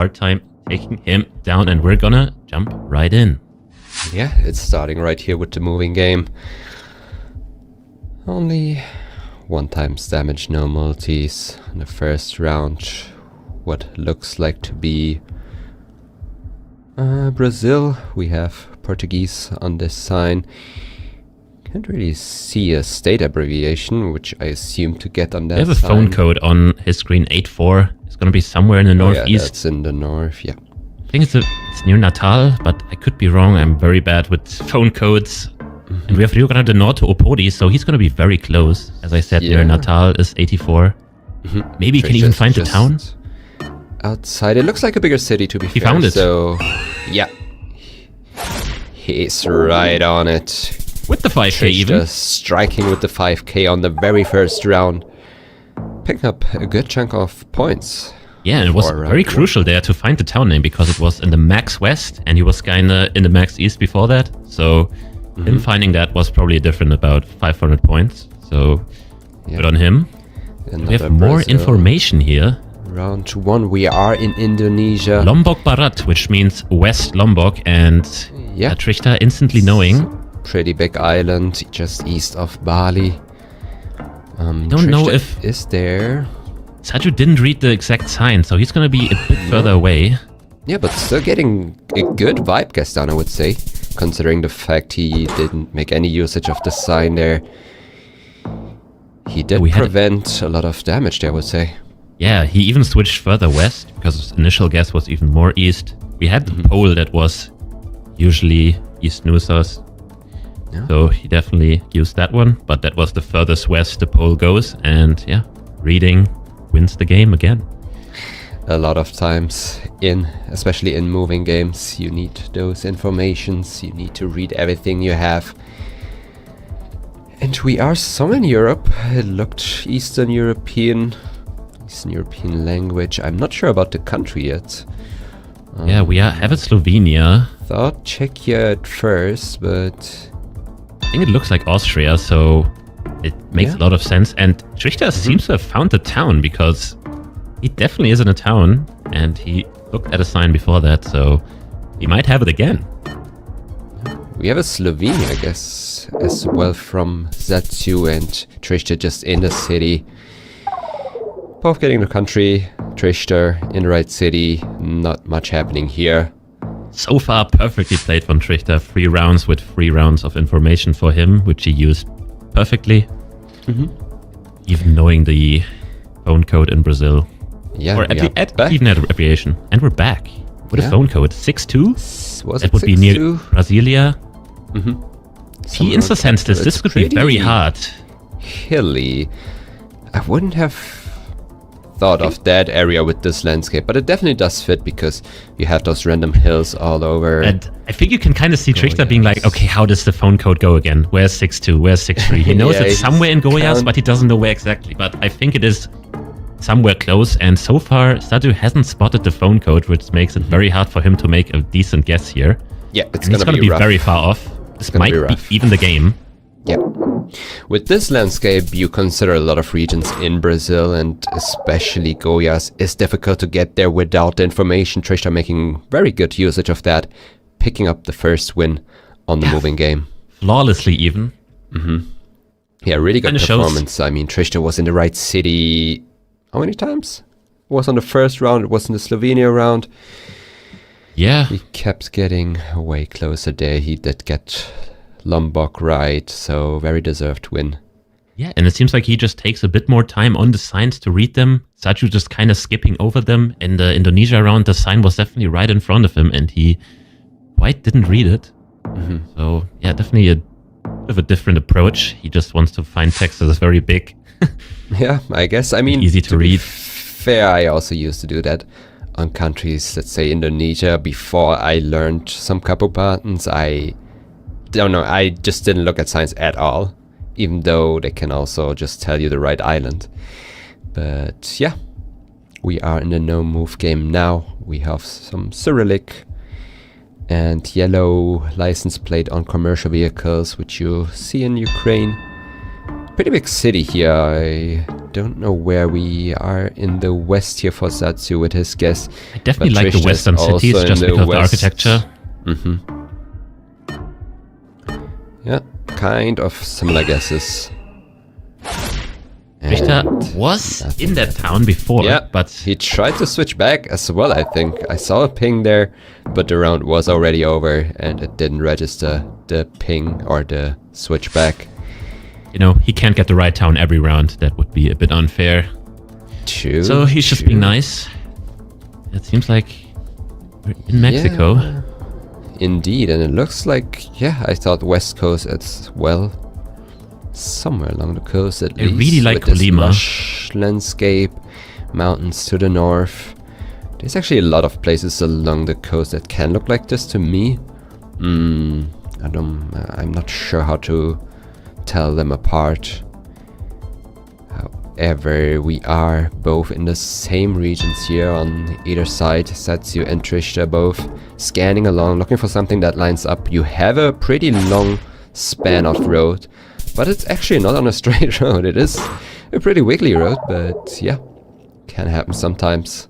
hard time taking him down, and we're gonna jump right in. Yeah, it's starting right here with the moving game. Only 1 times damage, no multis in the first round. What looks like to be Brazil. We have Portuguese on this sign. Can't really see a state abbreviation, which I assume to get on that sign. There's a phone code on his screen, 84. It's gonna be somewhere in the northeast. Yeah, that's in the north, yeah. I think it's near Natal, but I could be wrong. I'm very bad with phone codes. And we have Rio Grande do Norte Opodi, so he's going to be very close. As I said, near Natal is 84. Maybe he can even find the town. Outside, it looks like a bigger city to be fair. He found it. So, yeah. He's right on it. With the 5k even. Striking with the 5k on the very first round. Picking up a good chunk of points. Yeah, and it was very crucial there to find the town name because it was in the max west and he was kinda in the max east before that. So him finding that was probably different, about 500 points. So good on him. We have more information here. Round 1, we are in Indonesia. Lombok Barat, which means West Lombok, and Trichter instantly knowing. Pretty big island just east of Bali. I don't know if is there. Sadziu didn't read the exact sign, so he's gonna be a bit further away. Yeah, but still getting a good vibe guess down, I would say, considering the fact he didn't make any usage of the sign there. He did prevent a lot of damage there, I would say. Yeah, he even switched further west because his initial guess was even more east. We had the pole that was usually east Nusas. Yeah. So he definitely used that one, but that was the furthest west the pole goes, and yeah, reading wins the game again. A lot of times, especially in moving games, you need those informations, you need to read everything you have. And we are somewhere in Europe. It looked Eastern European language. I'm not sure about the country yet. Yeah, we have it Slovenia. Thought Czechia at first, but I think it looks like Austria, so it makes a lot of sense. And Trichter seems to have found the town because he definitely is in a town, and he looked at a sign before that, so he might have it again. We have a Slovenia, I guess, as well from Sadziu and Trichter just in the city. Both getting the country, Trichter in the right city, not much happening here. So far, perfectly played from Trichter. 3 rounds with 3 rounds of information for him, which he used perfectly. Even knowing the phone code in Brazil. Yeah, or even at abbreviation. And we're back with a phone code. 62? That would be near Brasilia. He insta-sensed this. This could be very hard. Hilly. I wouldn't have thought of that area with this landscape, but it definitely does fit because you have those random hills all over. And I think you can kind of see Trichter being like, okay, how does the phone code go again? Where's 62? Where's 63? He knows it's somewhere in Goiás, but he doesn't know where exactly. But I think it is somewhere close, and so far Sadziu hasn't spotted the phone code, which makes it very hard for him to make a decent guess here. Yeah, it's going to be very far off. This might be even the game. Yeah. With this landscape, you consider a lot of regions in Brazil, and especially Goiás is difficult to get there without the information. Trichter making very good usage of that, picking up the first win on the moving game. Flawlessly even. Yeah, really good performance. I mean, Trichter was in the right city how many times? It was on the first round, it was in the Slovenia round. Yeah. He kept getting way closer there. He did get Lombok right, so very deserved win. Yeah, and it seems like he just takes a bit more time on the signs to read them. Sadziu just kind of skipping over them. In the Indonesia round, the sign was definitely right in front of him, and he quite didn't read it. So, yeah, definitely a bit of a different approach. He just wants to find text that is very big. Yeah, I guess. I mean, easy to read. Fair, I also used to do that on countries, let's say Indonesia, before I learned some couple patterns. I don't know, I just didn't look at signs at all, even though they can also just tell you the right island. But yeah, we are in the no move game now. We have some Cyrillic and yellow license plate on commercial vehicles, which you see in Ukraine. Pretty big city here. I don't know where we are in the west here for Sadziu with his guess. I definitely But like the Trichter is western cities also in just the because of the west. architecture. Yeah, kind of similar guesses. Trichter And was nothing. in that town before, Yeah, but he tried to switch back as well, I think. I saw a ping there, but the round was already over and it didn't register the ping or the switch back. you know, he can't get the right town every round. That would be a bit unfair. True. So he's just being nice. It seems like we're in Mexico. Yeah, indeed, and it looks like, yeah, I thought West Coast as well. Somewhere along the coast at I least. really like with this Colima. lush landscape, mountains to the north. There's actually a lot of places along the coast that can look like this to me. I'm not sure how to tell them apart. However, we are both in the same regions here on either side. Sadziu and Trichter both scanning along, looking for something that lines up. You have a pretty long span of road, but it's actually not on a straight road. It is a pretty wiggly road, but yeah, can happen sometimes.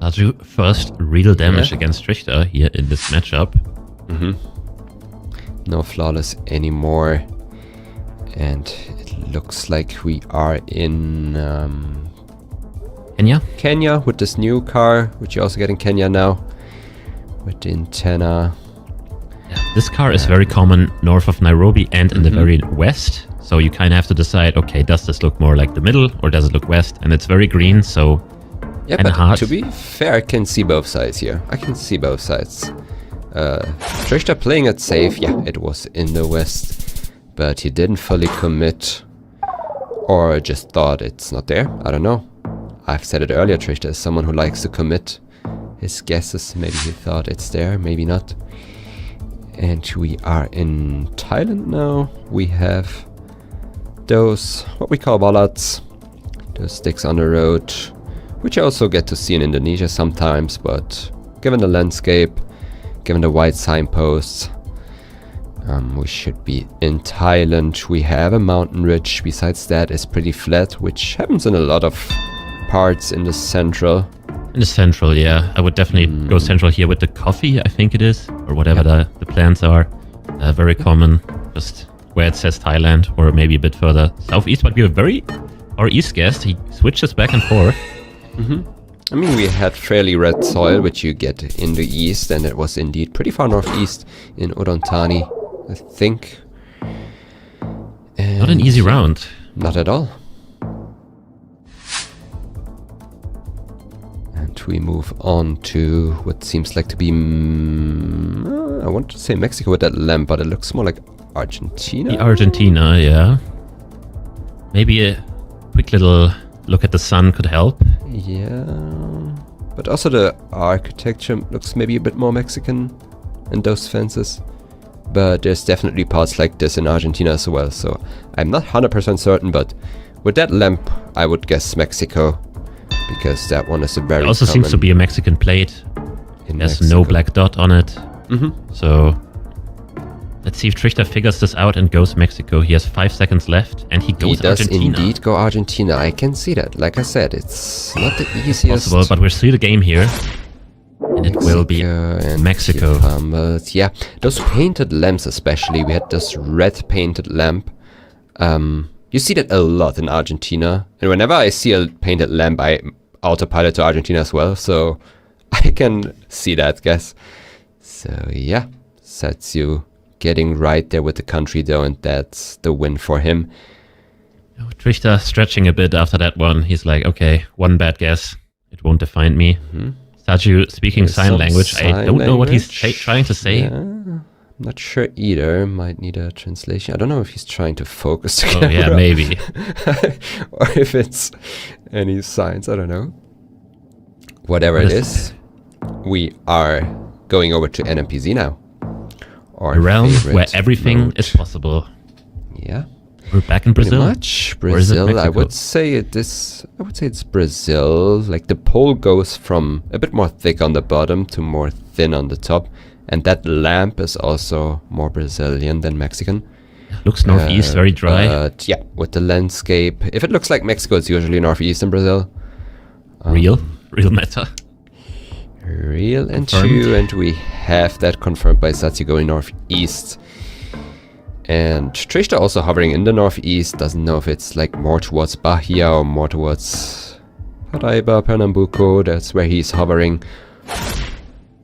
Sadziu first real damage against Trichter here in this matchup. No flawless anymore. And it looks like we are in Kenya? Kenya with this new car, which you also get in Kenya now, with the antenna. Yeah, this car is very common north of Nairobi and in the very west. So you kind of have to decide, okay, does this look more like the middle or does it look west? And it's very green, so Yeah, kinda but hard. to be fair, I can see both sides here. I can see both sides. Trichter playing it safe. Yeah, it was in the west, but he didn't fully commit, or just thought it's not there. I don't know. I've said it earlier, Trichter is someone who likes to commit his guesses. Maybe he thought it's there, maybe not. And we are in Thailand now. We have those, what we call bollards, those sticks on the road, which I also get to see in Indonesia sometimes, but given the landscape, given the white signposts, we should be in Thailand. We have a mountain ridge. Besides that, it's pretty flat, which happens in a lot of parts in the central. in the central, yeah. I would definitely go central here with the coffee, I think it is, or whatever the plants are. Very common, just where it says Thailand, or maybe a bit further southeast, but we are our east guest, he switches back and forth. I mean, we had fairly red soil, which you get in the east, and it was indeed pretty far northeast in Orontani, I think. And Not an easy round. Not at all. And we move on to what seems like to be, I want to say Mexico with that lamp, but it looks more like Argentina. The Argentina, yeah. Maybe a quick little look at the sun could help. Yeah, but also the architecture looks maybe a bit more Mexican in those fences. But there's definitely parts like this in Argentina as well, so I'm not 100% certain, but with that lamp I would guess Mexico, because that one is a very It also seems to be a Mexican plate. There's no black dot on it. So let's see if Trichter figures this out and goes Mexico. He has 5 seconds left, and he goes He does Argentina. indeed go Argentina. I can see that. Like I said, it's not the easiest. Possible, but we're still the game here. And it will be and Mexico. cucumbers. Yeah, those painted lamps especially. We had this red painted lamp. You see that a lot in Argentina. And whenever I see a painted lamp, I autopilot to Argentina as well. So I can see that, guess. So yeah, Sadziu getting right there with the country though, and that's the win for him. Trichter stretching a bit after that one. He's like, okay, one bad guess. It won't define me. Sadziu speaking There's sign some language. I sign don't know what he's language. trying to say. Yeah, not sure either. Might need a translation. I don't know if he's trying to focus the Oh yeah, camera. maybe. Or if it's any signs. I don't know. Whatever it is, we are going over to NMPZ now. A realm favorite where everything mode. is possible. Yeah. We're back in Brazil. Pretty much Or is it Brazil. I Mexico? would say it is. I would say it's Brazil. Like the pole goes from a bit more thick on the bottom to more thin on the top, and that lamp is also more Brazilian than Mexican. Looks northeast, very dry. But yeah, with the landscape, if it looks like Mexico, it's usually northeast in Brazil. Real meta. Real and Confirmed. true, and we have that confirmed by Sadziu going northeast. And Trichter also hovering in the northeast, doesn't know if it's like more towards Bahia or more towards Paraiba, Pernambuco, that's where he's hovering.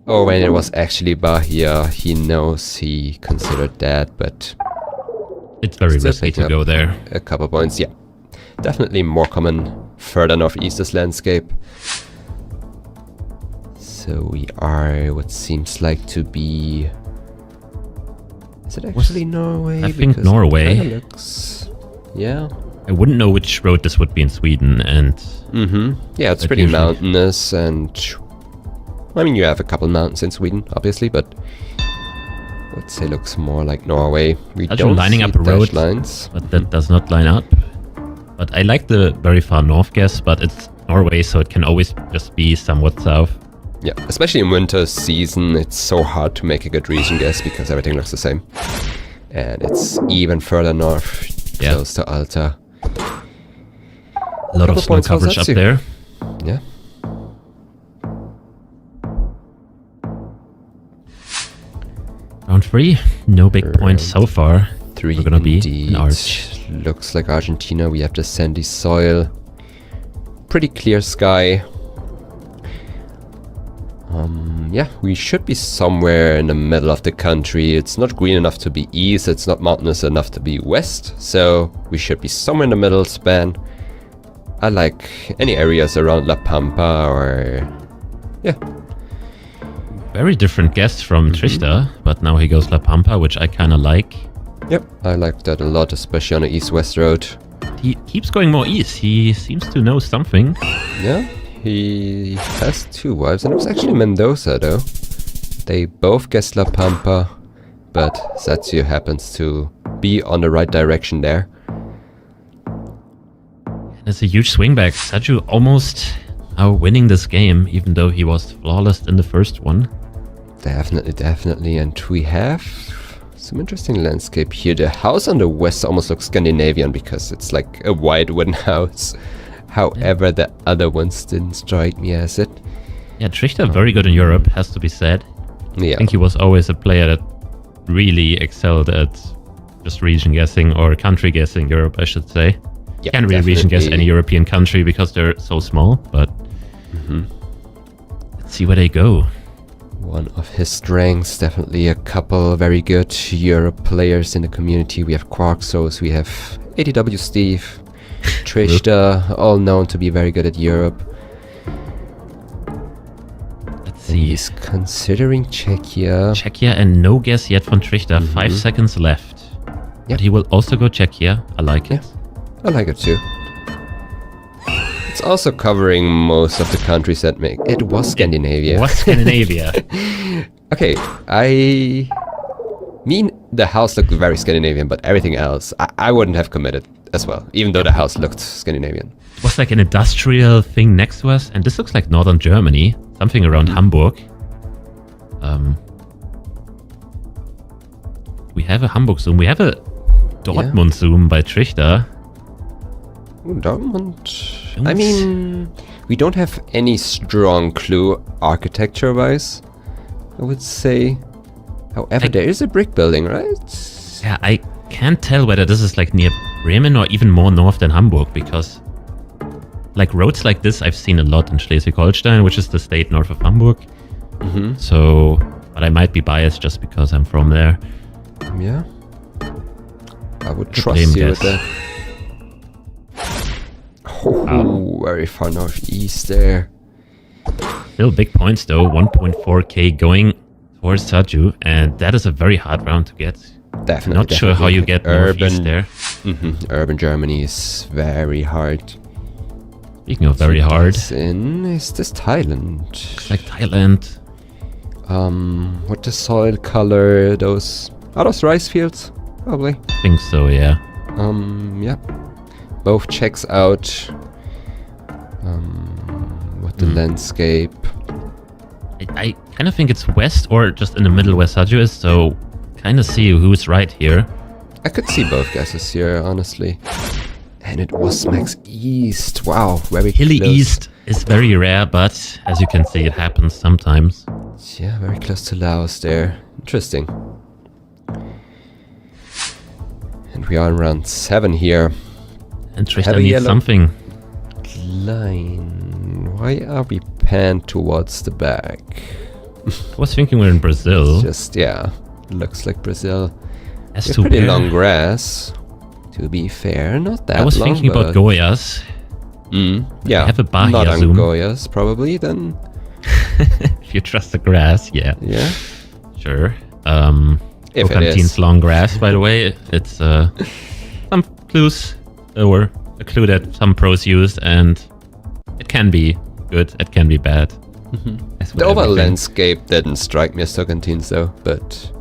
Or when it was actually Bahia, he knows he considered that, but It's very still risky picking to up go there. a couple points, yeah. Definitely more common further northeast this landscape. So we are what seems like to be... Is it actually Norway? I think Because Norway. it kinda looks... Yeah. I wouldn't know which road this would be in Sweden, and Yeah, it's But pretty usually- mountainous, and I mean, you have a couple mountains in Sweden, obviously, but I would say looks more like Norway. We Imagine don't lining see up a road, dashed lines. but that does not line up. But I like the very far north guess, but it's Norway, so it can always just be somewhat south. Yeah, especially in winter season, it's so hard to make a good region guess because everything looks the same. And it's even further north, Yeah. close to Alta. A lot of Couple snow points for coverage up Sadziu. there. Yeah. Round 3, no big points so far. 3 We're gonna be indeed. in Arch. Looks like Argentina. We have the sandy soil. Pretty clear sky. Yeah, we should be somewhere in the middle of the country. It's not green enough to be east. It's not mountainous enough to be west. So we should be somewhere in the middle span. I like any areas around La Pampa or... Yeah. Very different guess from Trichter, but now he goes La Pampa, which I kind of like. Yep, I like that a lot, especially on the east-west road. He keeps going more east. He seems to know something. Yeah, he has 2 wives, and it was actually Mendoza, though. They both guessed La Pampa, but Sadziu happens to be on the right direction there. It's a huge swing back. Sadziu almost now winning this game, even though he was flawless in the first one. Definitely, definitely, and we have some interesting landscape here. The house on the west almost looks Scandinavian because it's like a white wooden house. However, the other ones didn't strike me as it. Yeah, Trichter very good in Europe, has to be said. Yeah. I think he was always a player that really excelled at just region guessing, or country guessing Europe, I should say. Yeah, Can't really region guess definitely. any European country because they're so small, but let's see where they go. One of his strengths, definitely a couple very good Europe players in the community. We have Quarksos, we have ADW Steve, Trichter, all known to be very good at Europe. Let's see. He's considering Czechia. Czechia, and no guess yet from Trichter. 5 seconds left. Yep. But he will also go Czechia. I like it. I like it too. It's also covering most of the countries that make... It was Scandinavia. What Scandinavia? Okay, I mean the house looked very Scandinavian, but everything else, I wouldn't have committed as well, even though the house looked Scandinavian. It was like an industrial thing next to us, and this looks like northern Germany. Something around Hamburg. We have a Hamburg zoom. We have a Dortmund zoom by Trichter. Ooh, Dortmund. I mean, we don't have any strong clue architecture-wise, I would say. However, there is a brick building, right? Yeah, I can't tell whether this is like near Bremen or even more north than Hamburg, because like roads like this I've seen a lot in Schleswig-Holstein, which is the state north of Hamburg. So, but I might be biased just because I'm from there. Yeah. I would Good trust name you with guess. that. Oh, very far northeast there. Still big points though, 1.4k going towards Sadziu, and that is a very hard round to get. Definitely. Not sure how you get northeast urban there. Urban Germany is very hard. Speaking of very hard, Is this Thailand? it's like Thailand. What the soil color? Are those rice fields? Probably. I think so, yeah. Yeah. Both checks out. What the landscape? I kind of think it's west or just in the middle where Sadziu is, so kind of see who's right here. I could see both guesses here, honestly. And it was Max East. Wow, very Hilly close. East is very rare, but as you can see, it happens sometimes. Yeah, very close to Laos there. Interesting. And we are in round 7 here. And Trichter Heavy needs yellow. something. Line. Why are we panned towards the back? I was thinking we're in Brazil. Just, yeah, looks like Brazil. As We're to pretty where- long grass. To be fair, not that I was long, thinking about but- Goyas. Yeah, have a Bahia not on zoom. Goyas, probably, then. If you trust the grass, yeah. Yeah. Sure. If it Tocantins is. long grass, by the way. It's some clues or a clue that some pros use, and it can be good, it can be bad. As with The overall everything. landscape didn't strike me as Tocantins though, but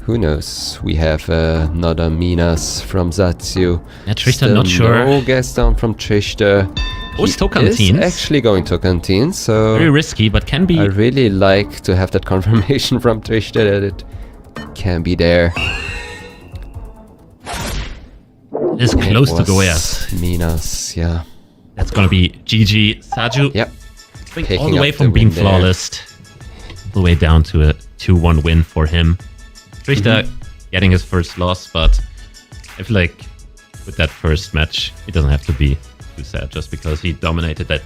who knows? We have another Minas from Sadziu. Yeah, Trichter, Still not sure. no guess down from Trichter. Oh, it's He Tocantins. is actually going Tocantins, so Very risky, but can be. I really like to have that confirmation from Trichter that it can be there. It is close to Was Goyas. Minas, yeah. That's gonna be GG. Sadziu, Yep. all Picking the way up from the being win there. flawless, all the way down to a 2-1 win for him. Trichter getting his first loss, but I feel like with that first match, it doesn't have to be too sad just because he dominated that